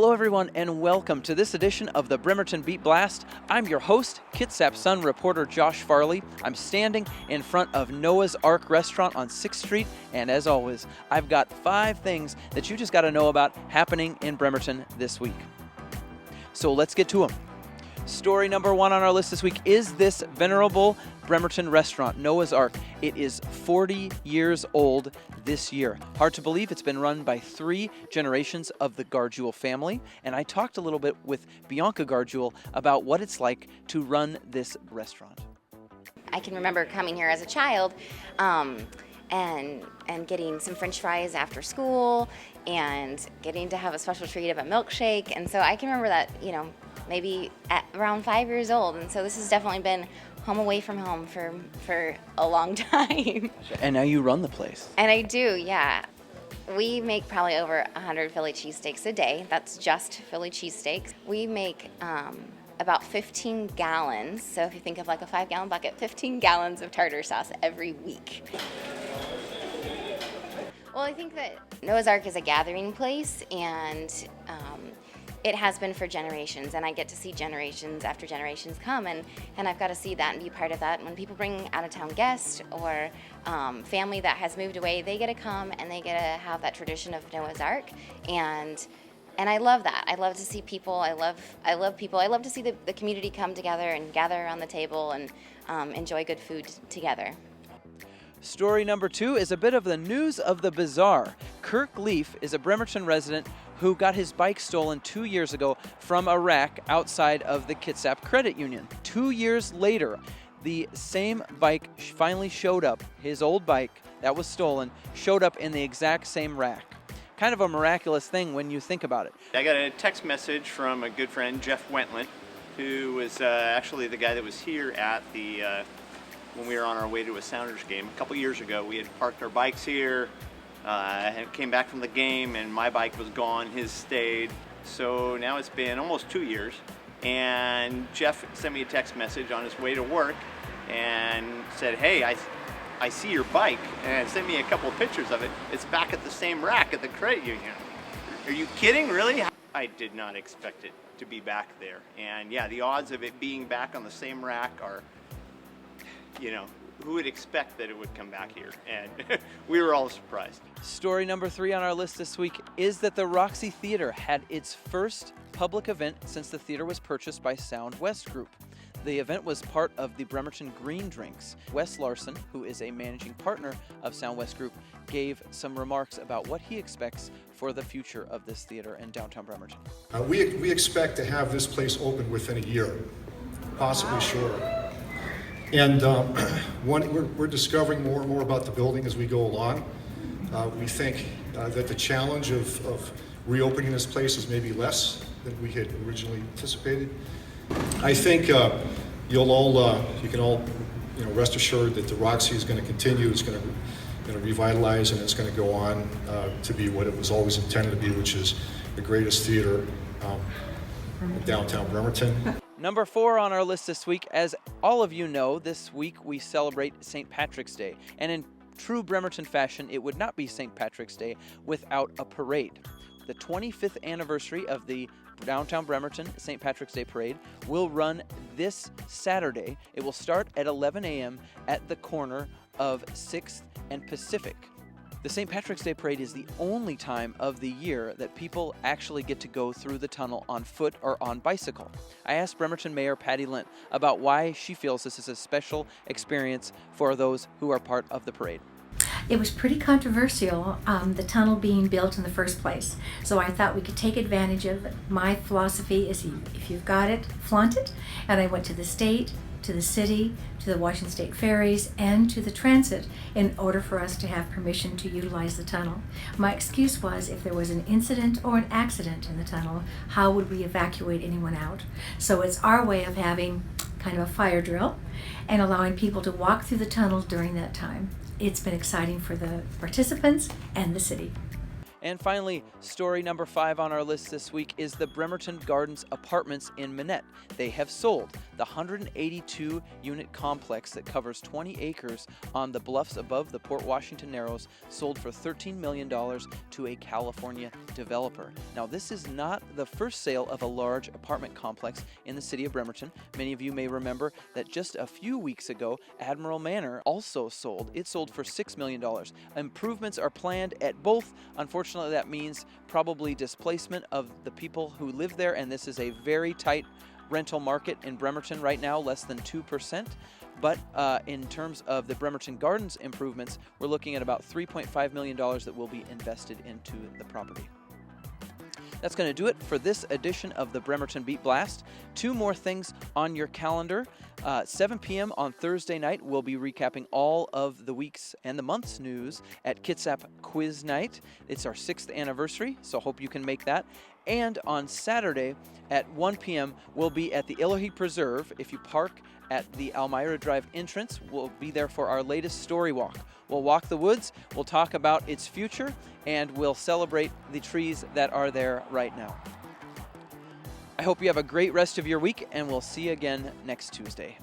Hello everyone and welcome to this edition of the Bremerton Beat Blast. I'm your host, Kitsap Sun reporter Josh Farley. I'm standing in front of Noah's Ark restaurant on 6th Street, and as always, I've got 5 things that you just got to know about happening in Bremerton this week. So let's get to them. Story number 1 on our list this week is this venerable Bremerton restaurant, Noah's Ark. It is 40 years old this year. Hard to believe it's been run by 3 generations of the Garguile family, and I talked a little bit with Bianca Garguile about what it's like to run this restaurant. I can remember coming here as a child and getting some French fries after school and getting to have a special treat of a milkshake. And so I can remember that, maybe at around 5 years old. And so this has definitely been home away from home for a long time. And now you run the place. And I do, yeah. We make probably over 100 Philly cheesesteaks a day. That's just Philly cheesesteaks. We make about 15 gallons. So if you think of like a 5-gallon bucket, 15 gallons of tartar sauce every week. Well, I think that Noah's Ark is a gathering place, and it has been for generations, and I get to see generations after generations come, and I've got to see that and be part of that. When people bring out-of-town guests or family that has moved away, they get to come and they get to have that tradition of Noah's Ark, and I love that. I love to see people. I love people. I love to see the community come together and gather around the table and enjoy good food together. Story number 2 is a bit of the news of the bizarre. Kirk Leaf is a Bremerton resident who got his bike stolen 2 years ago from a rack outside of the Kitsap Credit Union. 2 years later, the same bike finally showed up. His old bike that was stolen showed up in the exact same rack. Kind of a miraculous thing when you think about it. I got a text message from a good friend, Jeff Wentland, who was actually the guy that was here at the when we were on our way to a Sounders game a couple years ago. We had parked our bikes here and came back from the game, and my bike was gone, his stayed. So now it's been almost 2 years, and Jeff sent me a text message on his way to work and said, "Hey, I see your bike," and sent me a couple of pictures of it. It's back at the same rack at the credit union. Are you kidding, really? I did not expect it to be back there. And yeah, the odds of it being back on the same rack are, who would expect that it would come back here? And we were all surprised. Story number 3 on our list this week is that the Roxy Theater had its first public event since the theater was purchased by Sound West Group. The event was part of the Bremerton Green Drinks. Wes Larson, who is a managing partner of Sound West Group, gave some remarks about what he expects for the future of this theater in downtown Bremerton. We expect to have this place open within a year, possibly shorter. And we're discovering more and more about the building as we go along. We think that the challenge of reopening this place is maybe less than we had originally anticipated. I think you can all rest assured that the Roxy is going to continue. It's going to revitalize, and it's going to go on to be what it was always intended to be, which is the greatest theater in downtown Bremerton. Number 4 on our list this week, as all of you know, this week we celebrate St. Patrick's Day. And in true Bremerton fashion, it would not be St. Patrick's Day without a parade. The 25th anniversary of the downtown Bremerton St. Patrick's Day Parade will run this Saturday. It will start at 11 a.m. at the corner of 6th and Pacific. The St. Patrick's Day Parade is the only time of the year that people actually get to go through the tunnel on foot or on bicycle. I asked Bremerton Mayor Patty Lent about why she feels this is a special experience for those who are part of the parade. It was pretty controversial, the tunnel being built in the first place. So I thought we could take advantage of it. My philosophy is if you've got it, flaunt it. And I went to the state, to the city, to the Washington State Ferries, and to the transit in order for us to have permission to utilize the tunnel. My excuse was if there was an incident or an accident in the tunnel, how would we evacuate anyone out? So it's our way of having kind of a fire drill and allowing people to walk through the tunnel during that time. It's been exciting for the participants and the city. And finally, story number 5 on our list this week is the Bremerton Gardens apartments in Minette. They have sold. The 182-unit complex that covers 20 acres on the bluffs above the Port Washington Narrows sold for $13 million to a California developer. Now, this is not the first sale of a large apartment complex in the city of Bremerton. Many of you may remember that just a few weeks ago, Admiral Manor also sold. It sold for $6 million. Improvements are planned at both. Unfortunately, that means probably displacement of the people who live there, and this is a very tight rental market in Bremerton right now, less than 2%. But in terms of the Bremerton Gardens improvements, we're looking at about $3.5 million that will be invested into the property. That's going to do it for this edition of the Bremerton Beat Blast. Two more things on your calendar. 7 p.m. on Thursday night, we'll be recapping all of the week's and the month's news at Kitsap Quiz Night. It's our 6th anniversary, so hope you can make that. And on Saturday at 1 p.m., we'll be at the Elohe Preserve. If you park at the Elmira Drive entrance, we'll be there for our latest story walk. We'll walk the woods, we'll talk about its future, and we'll celebrate the trees that are there right now. I hope you have a great rest of your week, and we'll see you again next Tuesday.